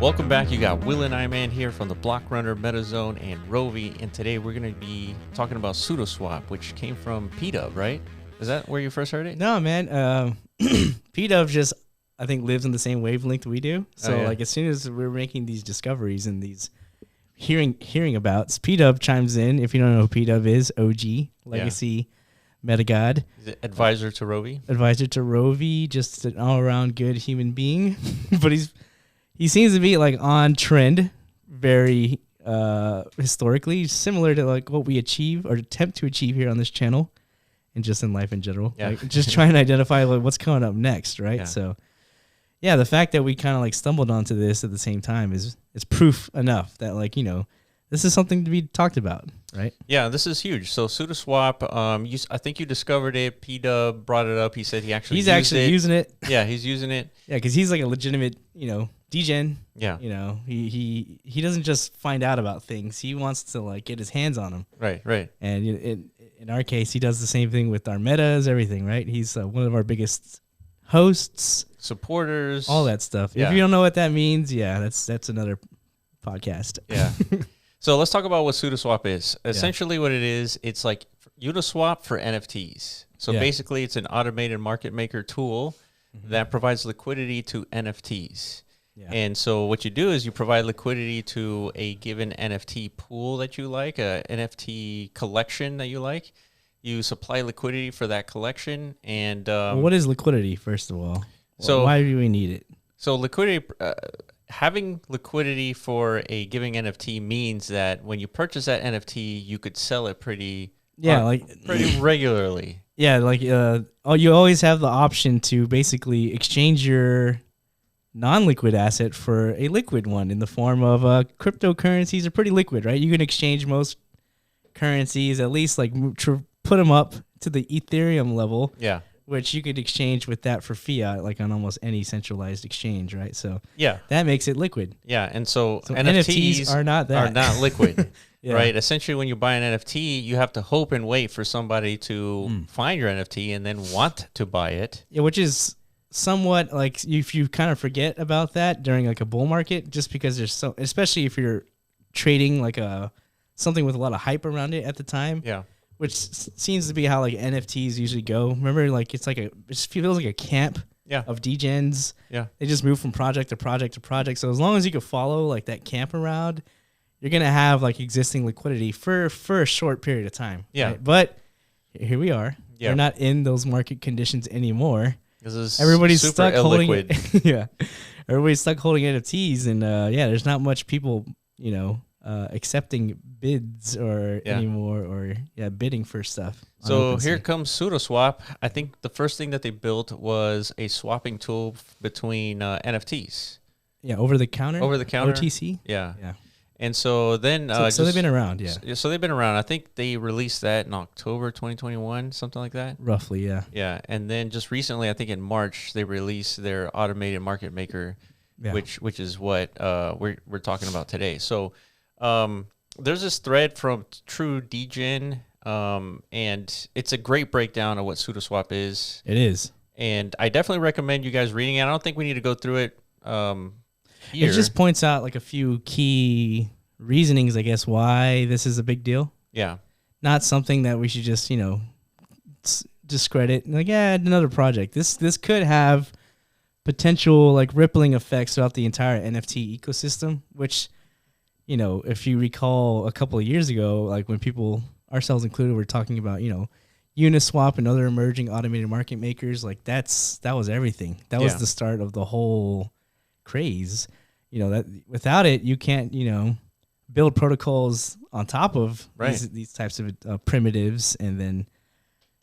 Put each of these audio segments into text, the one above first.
Welcome back. You got Will and I-Man here from the Block Runner, MetaZone, and Rovi, and today we're going to be talking about SudoSwap, which came from P-Dub, right? Is that where you first heard it? No, man. P-Dub just, I think, lives in the same wavelength we do. So, like, as soon as we're making these discoveries and these hearing abouts, P-Dub chimes in. If you don't know who P-Dub is, OG, legacy, meta god. Advisor to Rovi? Advisor to Rovi, just an all-around good human being. But he seems to be, like, on trend very historically, similar to, like, what we achieve or attempt to achieve here on this channel and just in life in general. Yeah. Like, just trying to identify, like, what's coming up next, right? Yeah. So, yeah, the fact that we kind of, like, stumbled onto this at the same time is proof enough that, like, you know, this is something to be talked about, right? Yeah, this is huge. So SudoSwap, I think you discovered it. P-Dub brought it up. He said he's actually using it. Yeah, he's using it. Yeah, because he's like a legitimate, you know, degen. Yeah. You know, he doesn't just find out about things. He wants to, like, get his hands on them. Right, right. And in our case, he does the same thing with our metas, everything, right? He's one of our biggest hosts, supporters, all that stuff. Yeah. If you don't know what that means, yeah, that's another podcast. Yeah. So let's talk about what SudoSwap is. Essentially what it is, it's like Uniswap for NFTs. So basically it's an automated market maker tool that provides liquidity to NFTs. Yeah. And so what you do is you provide liquidity to a given NFT pool that you like, a NFT collection that you like. You supply liquidity for that collection. And what is liquidity, first of all? So why do we need it? So liquidity, having liquidity for a giving NFT means that when you purchase that NFT, you could sell it pretty regularly. Yeah, like you always have the option to basically exchange your non-liquid asset for a liquid one in the form of cryptocurrencies are pretty liquid, right? You can exchange most currencies, at least like put them up to the Ethereum level. Yeah. Which you could exchange with that for fiat, like on almost any centralized exchange, right? So yeah, that makes it liquid. Yeah, and so NFTs are not that. Are not liquid, right? Essentially, when you buy an NFT, you have to hope and wait for somebody to find your NFT and then want to buy it. Yeah, which is somewhat like if you kind of forget about that during like a bull market, just because there's so, especially if you're trading like something with a lot of hype around it at the time. Yeah. Which seems to be how like NFTs usually go. Remember, like it just feels like a camp of degens. Yeah, they just move from project to project to project. So as long as you can follow like that camp around, you're gonna have like existing liquidity for a short period of time. Yeah, right? But here we are. Yeah, we're not in those market conditions anymore. Everybody's stuck holding. Yeah, everybody's stuck holding NFTs, and there's not much people, you know, accepting bids or anymore or bidding for stuff. So here comes SudoSwap. I think the first thing that they built was a swapping tool between NFTs. Yeah, over the counter OTC. Yeah. And so then so they've been around. So they've been around. I think they released that in October 2021, something like that. Roughly, yeah. Yeah, and then just recently, I think in March, they released their automated market maker, which is what we're talking about today. So there's this thread from True Degen, and it's a great breakdown of what SudoSwap is. It is. And I definitely recommend you guys reading it. I don't think we need to go through it here. It just points out like a few key reasonings, I guess, why this is a big deal. Yeah. Not something that we should just, you know, discredit. Like, another project. This could have potential like rippling effects throughout the entire NFT ecosystem, which, you know, if you recall a couple of years ago, like when people, ourselves included, were talking about, you know, Uniswap and other emerging automated market makers, like that was everything. That was the start of the whole craze. You know, that without it, you can't, you know, build protocols on top of these types of primitives, and then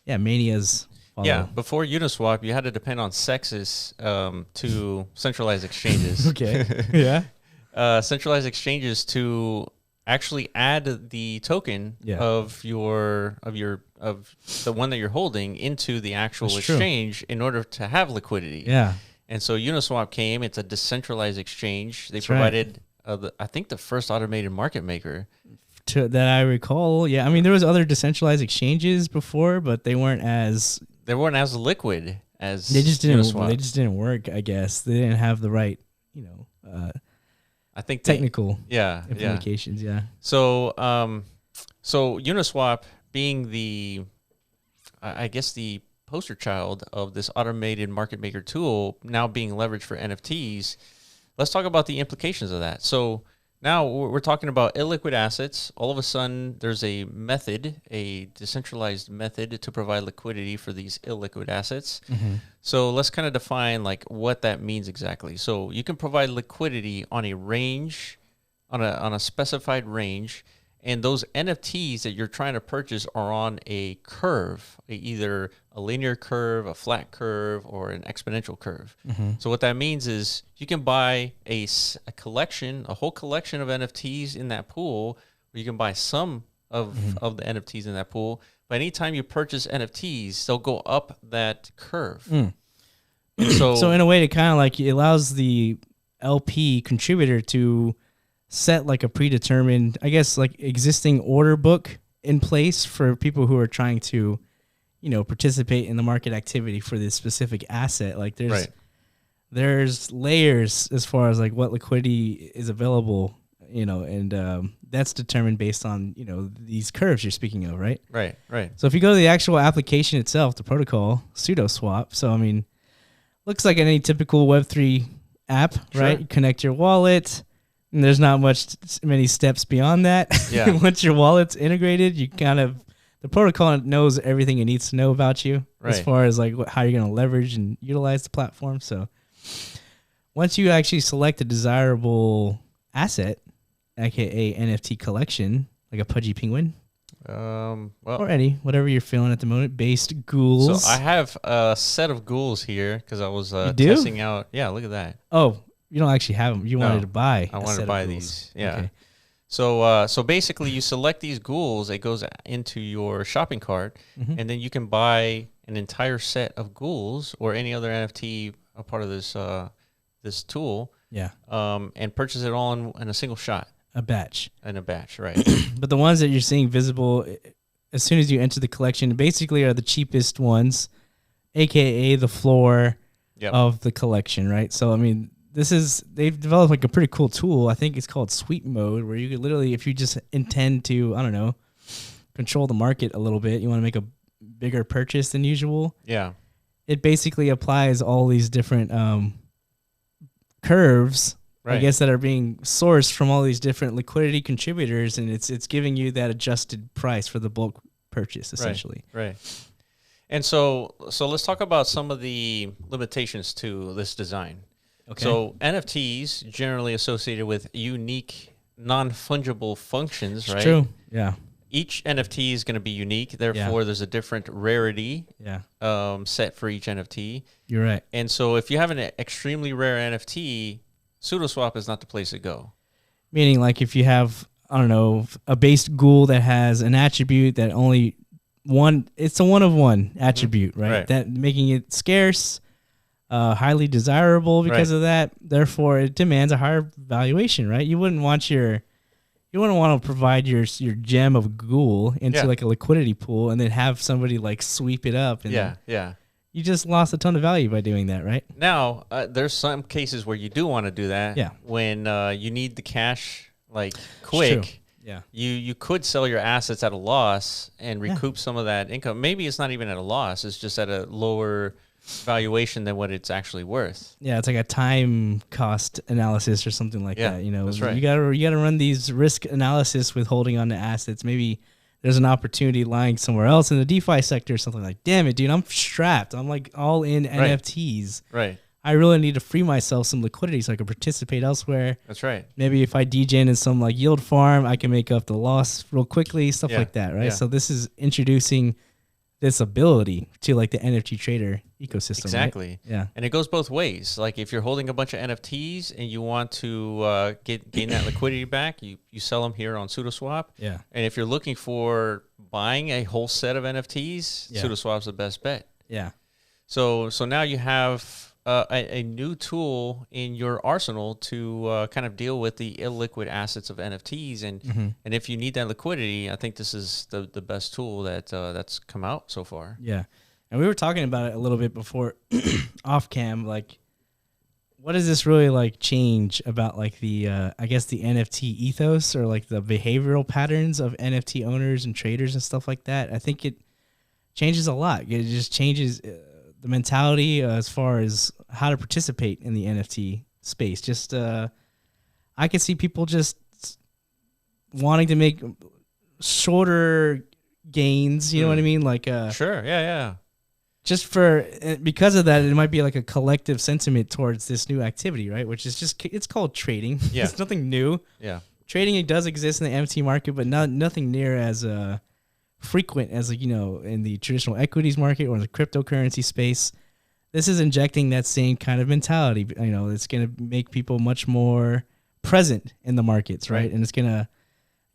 manias follow. Yeah, before Uniswap, you had to depend on sexes to centralized exchanges. Okay. Yeah. Centralized exchanges to actually add the token of the one that you're holding into the actual exchange in order to have liquidity. Yeah. And so Uniswap came. It's a decentralized exchange. They provided, I think, the first automated market maker. That I recall. Yeah, I mean, there was other decentralized exchanges before, but they weren't as liquid as they just didn't. Uniswap. They just didn't work. I guess they didn't have the right, you know, I think technical implications. Yeah. So so Uniswap being the I guess the poster child of this automated market maker tool now being leveraged for NFTs, let's talk about the implications of that. So now we're talking about illiquid assets. All of a sudden, there's a method, a decentralized method to provide liquidity for these illiquid assets. So let's kind of define like what that means exactly. So you can provide liquidity on a range, on a specified range, and those NFTs that you're trying to purchase are on a curve, either a linear curve, a flat curve, or an exponential curve. So what that means is you can buy a collection, a whole collection of NFTs in that pool, or you can buy some of the NFTs in that pool. But anytime you purchase NFTs, they'll go up that curve. So in a way, it kind of like it allows the LP contributor to set like a predetermined, I guess, like existing order book in place for people who are trying to, you know, participate in the market activity for this specific asset. Like there's layers as far as like what liquidity is available, you know, and that's determined based on, you know, these curves you're speaking of, right? Right. So if you go to the actual application itself, the protocol, SudoSwap, so I mean, looks like any typical Web3 app, right? You connect your wallet. And there's not many steps beyond that. Yeah. Once your wallet's integrated, you kind of, the protocol knows everything it needs to know about you as far as like how you're going to leverage and utilize the platform. So once you actually select a desirable asset, aka NFT collection, like a pudgy penguin, well, or any, whatever you're feeling at the moment, based ghouls. So I have a set of ghouls here because I was testing out. Yeah, look at that. Oh, you don't actually have them. You wanted to buy. I wanted to buy these. Yeah. Okay. So basically, you select these ghouls. It goes into your shopping cart, and then you can buy an entire set of ghouls or any other NFT a part of this this tool. Yeah. And purchase it all in a single shot. A batch. In a batch, right? But the ones that you're seeing visible as soon as you enter the collection basically are the cheapest ones, aka the floor of the collection, right? So I mean, they've developed like a pretty cool tool. I think it's called sweep mode, where you could literally, if you just intend to, I don't know, control the market a little bit, you want to make a bigger purchase than usual. Yeah. It basically applies all these different curves, I guess, that are being sourced from all these different liquidity contributors, and it's giving you that adjusted price for the bulk purchase, essentially. Right. And so let's talk about some of the limitations to this design. Okay. So NFTs generally associated with unique, non-fungible functions, right? True. Yeah. Each NFT is going to be unique. Therefore, there's a different rarity set for each NFT. You're right. And so if you have an extremely rare NFT, SudoSwap is not the place to go. Meaning, like, if you have, I don't know, a base ghoul that has an attribute that only it's a one of one attribute, right? That making it scarce, highly desirable because of that. Therefore, it demands a higher valuation, right? You wouldn't want to provide your gem of ghoul into like a liquidity pool and then have somebody like sweep it up. And you just lost a ton of value by doing that, right? Now, there's some cases where you do want to do that. Yeah. When you need the cash like quick. Yeah. You could sell your assets at a loss and recoup some of that income. Maybe it's not even at a loss. It's just at a lower valuation than what it's actually worth. Yeah, it's like a time cost analysis or something like that. You know, that's right. You gotta run these risk analysis with holding on to assets. Maybe there's an opportunity lying somewhere else in the DeFi sector or something like, damn it, dude, I'm strapped. I'm like all in NFTs. Right. I really need to free myself some liquidity so I can participate elsewhere. That's right. Maybe if I degen in some like yield farm, I can make up the loss real quickly, stuff like that, right? So this is introducing this ability to like the NFT trader ecosystem. Exactly. Right? Yeah. And it goes both ways. Like if you're holding a bunch of NFTs and you want to gain that liquidity back, you sell them here on SudoSwap. Yeah. And if you're looking for buying a whole set of NFTs, SudoSwap's the best bet. Yeah. So now you have a new tool in your arsenal to kind of deal with the illiquid assets of NFTs, and if you need that liquidity, I think this is the best tool that's come out so far. Yeah, and we were talking about it a little bit before off cam. Like, what does this really like change about like the I guess the NFT ethos or like the behavioral patterns of NFT owners and traders and stuff like that? I think it changes a lot. It just changes the mentality as far as how to participate in the NFT space. Just I can see people just wanting to make shorter gains. You know what I mean? Like sure, yeah. Just because of that, it might be like a collective sentiment towards this new activity, right? Which is just, it's called trading. Yeah. It's nothing new. Yeah. Trading, it does exist in the NFT market, but nothing near as frequent as, like, you know, in the traditional equities market or the cryptocurrency space. This is injecting that same kind of mentality. You know, it's going to make people much more present in the markets, right? And it's going to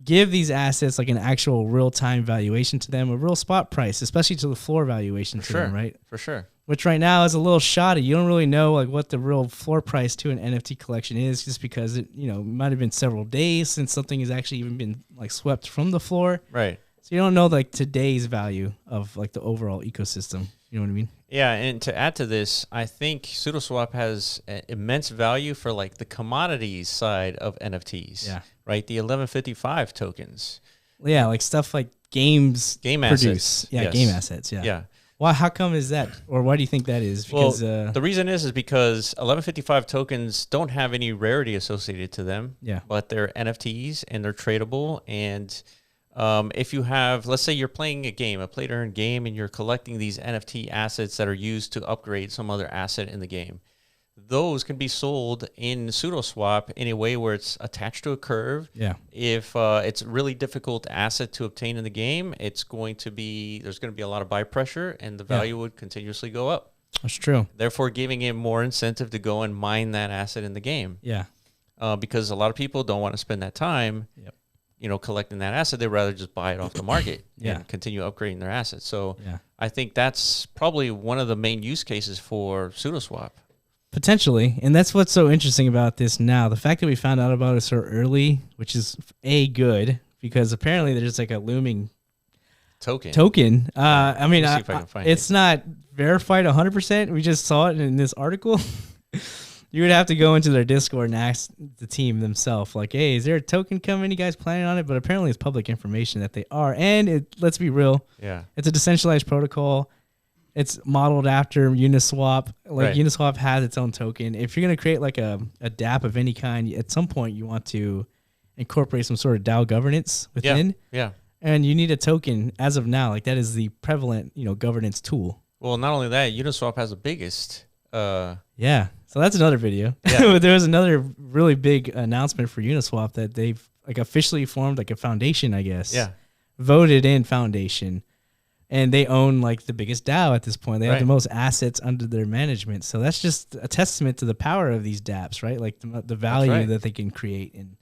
give these assets like an actual real-time valuation to them, a real spot price, especially to the floor valuation to them, right? For sure. Which right now is a little shoddy. You don't really know like what the real floor price to an NFT collection is, just because it, you know, might have been several days since something has actually even been like swept from the floor. Right. So you don't know like today's value of like the overall ecosystem. You know what I mean? Yeah, and to add to this, I think SudoSwap has immense value for like the commodities side of NFTs. Yeah. Right? The 1155 tokens. Yeah, like stuff like game assets. Produce. Yeah, yes. game assets. Yeah. Yeah. Well, how come is that? Or why do you think that is? Because well, the reason is because 1155 tokens don't have any rarity associated to them. Yeah. But they're NFTs and they're tradable. And if you have, let's say you're playing a game, a play-to-earn game, and you're collecting these NFT assets that are used to upgrade some other asset in the game, those can be sold in SudoSwap in a way where it's attached to a curve. Yeah. If it's a really difficult asset to obtain in the game, there's going to be a lot of buy pressure, and the value would continuously go up. That's true. Therefore, giving it more incentive to go and mine that asset in the game. Yeah. Because a lot of people don't want to spend that time. Yep. You know, collecting that asset, they'd rather just buy it off the market Yeah. and continue upgrading their assets. So Yeah. I think that's probably one of the main use cases for SudoSwap. Potentially. And that's what's so interesting about this now. The fact that we found out about it so early, which is good, because apparently there's like a looming token. I mean, it's not verified 100%. We just saw it in this article. You would have to go into their Discord and ask the team themselves, like, hey, is there a token coming? You guys planning on it? But apparently it's public information that they are. And let's be real. Yeah. It's a decentralized protocol. It's modeled after Uniswap. Like Uniswap has its own token. If you're going to create like a dApp of any kind, at some point you want to incorporate some sort of DAO governance within. Yeah. And you need a token as of now. Like that is the prevalent, governance tool. Well, not only that, Uniswap has the biggest. Yeah. So that's another video. Yeah. There was another really big announcement for Uniswap that they've like officially formed like a foundation, I guess. Yeah. Voted in foundation. And they own like the biggest DAO at this point. They have the most assets under their management. So that's just a testament to the power of these dApps, right? Like the value that they can create and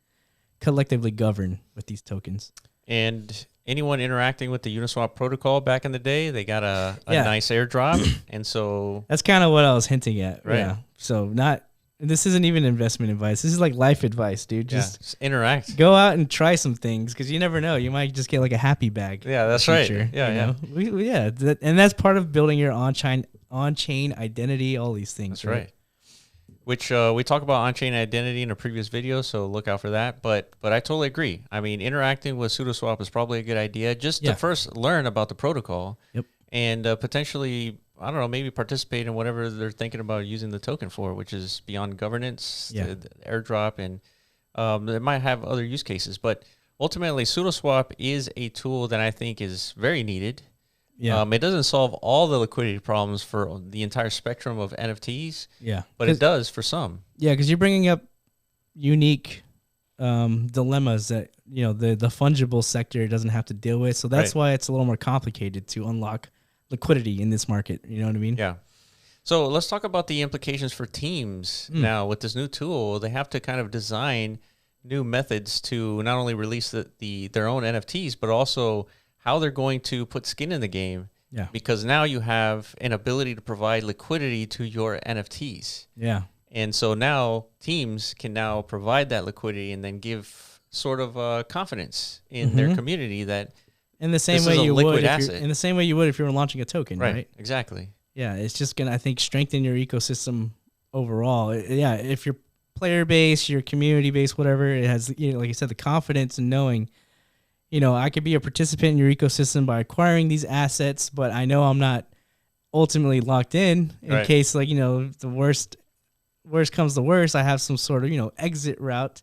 collectively govern with these tokens. And anyone interacting with the Uniswap protocol back in the day, they got a nice airdrop. And so that's kind of what I was hinting at. Right. Yeah. So this isn't even investment advice. This is like life advice, dude. Just interact. Go out and try some things because you never know. You might just get like a happy bag. Yeah, that's right. Yeah, and that's part of building your on-chain identity, all these things. That's right. Which we talk about on-chain identity in a previous video, so look out for that. But I totally agree. I mean, interacting with SudoSwap is probably a good idea just to first learn about the protocol. Yep. And potentially, I don't know, maybe participate in whatever they're thinking about using the token for, which is beyond governance, the airdrop, and they might have other use cases. But ultimately, SudoSwap is a tool that I think is very needed. Yeah. It doesn't solve all the liquidity problems for the entire spectrum of NFTs. Yeah. But it does for some. Yeah, because you're bringing up unique dilemmas that, the fungible sector doesn't have to deal with. So that's why it's a little more complicated to unlock liquidity in this market. You know what I mean? Yeah. So let's talk about the implications for teams now with this new tool. They have to kind of design new methods to not only release their own NFTs, but also how they're going to put skin in the game. Yeah. Because now you have an ability to provide liquidity to your NFTs. Yeah. And so now teams can now provide that liquidity and then give sort of confidence in their community that in the same way you would if you were launching a token, right? Exactly. Yeah, it's just gonna, I think, strengthen your ecosystem overall. Yeah, if your player base, your community base, whatever, it has, like you said, the confidence in knowing, I could be a participant in your ecosystem by acquiring these assets, but I know I'm not ultimately locked in Right. case, the worst comes to worst, I have some sort of, exit route.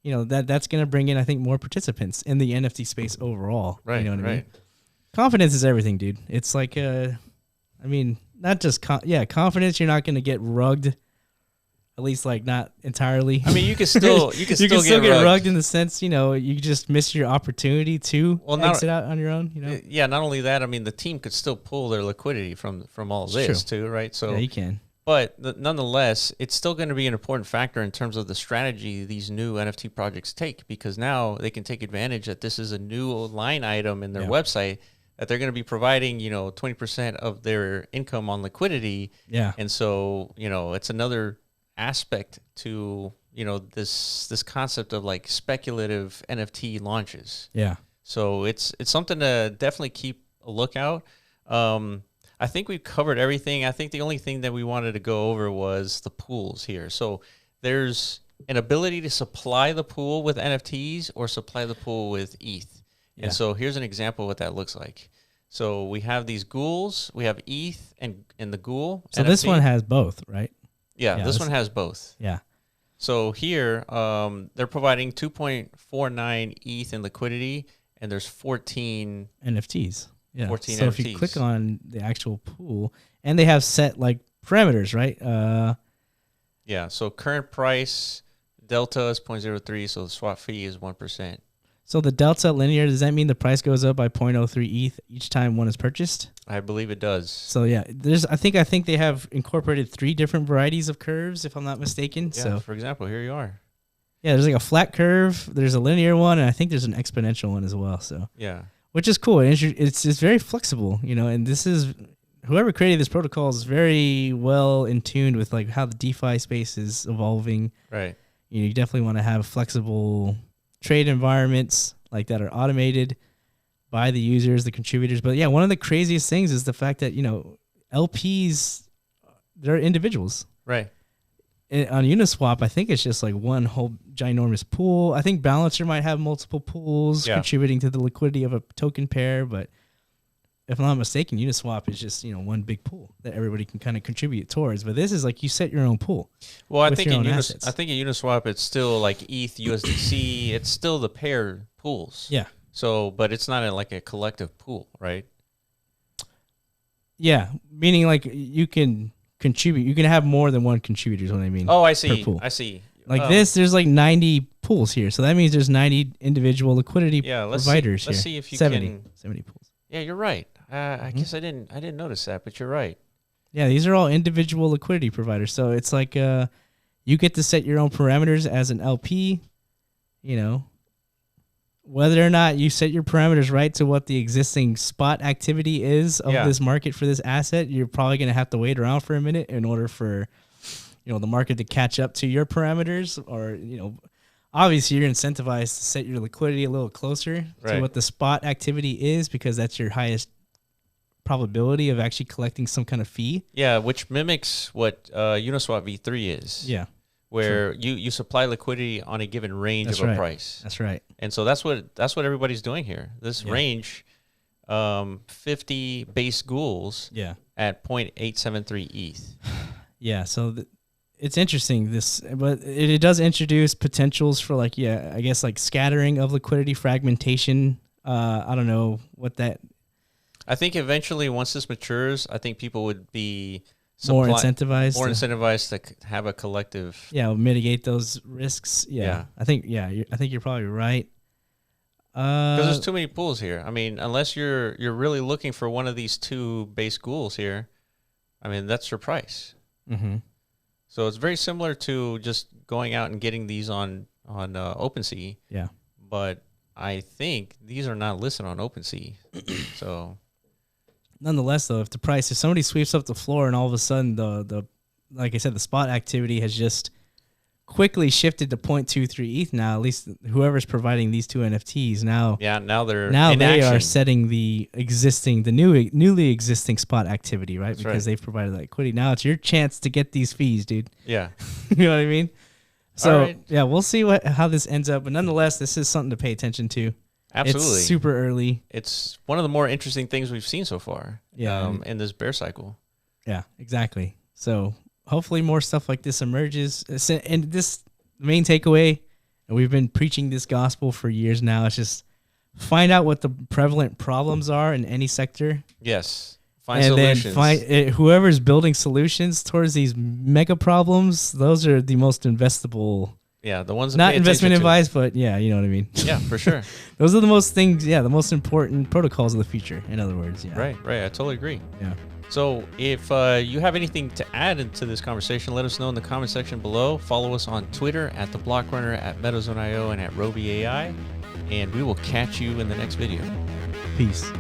That's going to bring in, I think, more participants in the NFT space overall. Right. You know what I mean? Right. Confidence is everything, dude. It's like, not just, confidence. You're not going to get rugged, at least like not entirely. I mean, you can still get rugged in the sense, you just miss your opportunity to exit out on your own. Yeah. Not only that, I mean, the team could still pull their liquidity from all this too, right? So yeah, you can. But nonetheless, it's still going to be an important factor in terms of the strategy these new NFT projects take, because now they can take advantage that this is a new line item in their website that they're going to be providing, 20% of their income on liquidity. Yeah. And so, it's another aspect to, this concept of like speculative NFT launches. Yeah. So it's something to definitely keep a lookout. I think we've covered everything. I think the only thing that we wanted to go over was the pools here. So there's an ability to supply the pool with NFTs or supply the pool with ETH. Yeah. And so here's an example of what that looks like. So we have these ghouls, we have ETH and the ghoul. So NFT. This one has both, right? Yeah, this one has both. Yeah. So here, they're providing 2.49 ETH in liquidity, and there's 14 NFTs. Yeah. 14 so NFTs. If you click on the actual pool, and they have set like parameters, right? Yeah. So current price delta is 0.03, so the swap fee is 1%. So the delta linear, does that mean the price goes up by 0.03 ETH each time one is purchased? I believe it does. So yeah, I think they have incorporated 3 different varieties of curves, if I'm not mistaken. Yeah, so for example, here you are. Yeah, there's like a flat curve, there's a linear one, and I think there's an exponential one as well. So yeah, which is cool. It's very flexible, and this is, whoever created this protocol is very well in tune with like how the DeFi space is evolving. Right. You definitely want to have flexible trade environments like that are automated by the users, the contributors. But yeah, one of the craziest things is the fact that, LPs, they're individuals. Right. On Uniswap, I think it's just like one whole ginormous pool. I think Balancer might have multiple pools contributing to the liquidity of a token pair, but if I'm not mistaken, Uniswap is just, one big pool that everybody can kind of contribute towards. But this is like you set your own pool. Well, I think in Uniswap it's still like ETH, USDC. It's still the pair pools. Yeah. So, but it's not like a collective pool, right? Yeah, meaning like you can contribute. You can have more than one contributor is what I mean. Oh, I see. Per pool. I see. Like there's like 90 pools here. So that means there's 90 individual liquidity providers here. Let's see if you 70 pools. Yeah, you're right. I guess I didn't notice that, but you're right. Yeah, these are all individual liquidity providers. So it's like you get to set your own parameters as an LP, whether or not you set your parameters right to what the existing spot activity is of this market for this asset, you're probably going to have to wait around for a minute in order for the market to catch up to your parameters, or obviously you're incentivized to set your liquidity a little closer to what the spot activity is, because that's your highest probability of actually collecting some kind of fee. Yeah, which mimics what Uniswap V3 is. Yeah. Where you supply liquidity on a given range of a price. That's right. And so that's what everybody's doing here. This range, 50 base ghouls at 0.873 ETH. Yeah, so it's interesting, but it does introduce potentials for like, I guess like scattering of liquidity, fragmentation. I don't know what that. I think eventually once this matures, I think people would be more incentivized to have a collective. Yeah, mitigate those risks. Yeah. I think you're probably right. Because there's too many pools here. I mean, unless you're really looking for one of these 2 base ghouls here, I mean, that's your price. Mm-hmm. So it's very similar to just going out and getting these on OpenSea. Yeah. But I think these are not listed on OpenSea. So nonetheless, though, if somebody sweeps up the floor and all of a sudden the like I said, the spot activity has just quickly shifted to 0.23 ETH now. At least whoever's providing these two NFTs now. Yeah, now they are setting the newly existing spot activity, right? That's because they've provided that liquidity. Now it's your chance to get these fees, dude. Yeah. You know what I mean? So yeah, we'll see how this ends up. But nonetheless, this is something to pay attention to. Absolutely. It's super early. It's one of the more interesting things we've seen so far. Yeah. In this bear cycle. Yeah, exactly. So hopefully more stuff like this emerges. And this main takeaway, and we've been preaching this gospel for years now, it's just find out what the prevalent problems are in any sector. Yes. Find and solutions. Then whoever's building solutions towards these mega problems, those are the most investable. Yeah, the ones that not investment advice, but yeah, you know what I mean. Yeah, for sure. Those are the most things. Yeah, the most important protocols of the future. In other words, yeah. Right. I totally agree. Yeah. So if you have anything to add into this conversation, let us know in the comment section below. Follow us on Twitter at The Block Runner, at Meadowzone.io, and at Roby AI. And we will catch you in the next video. Peace.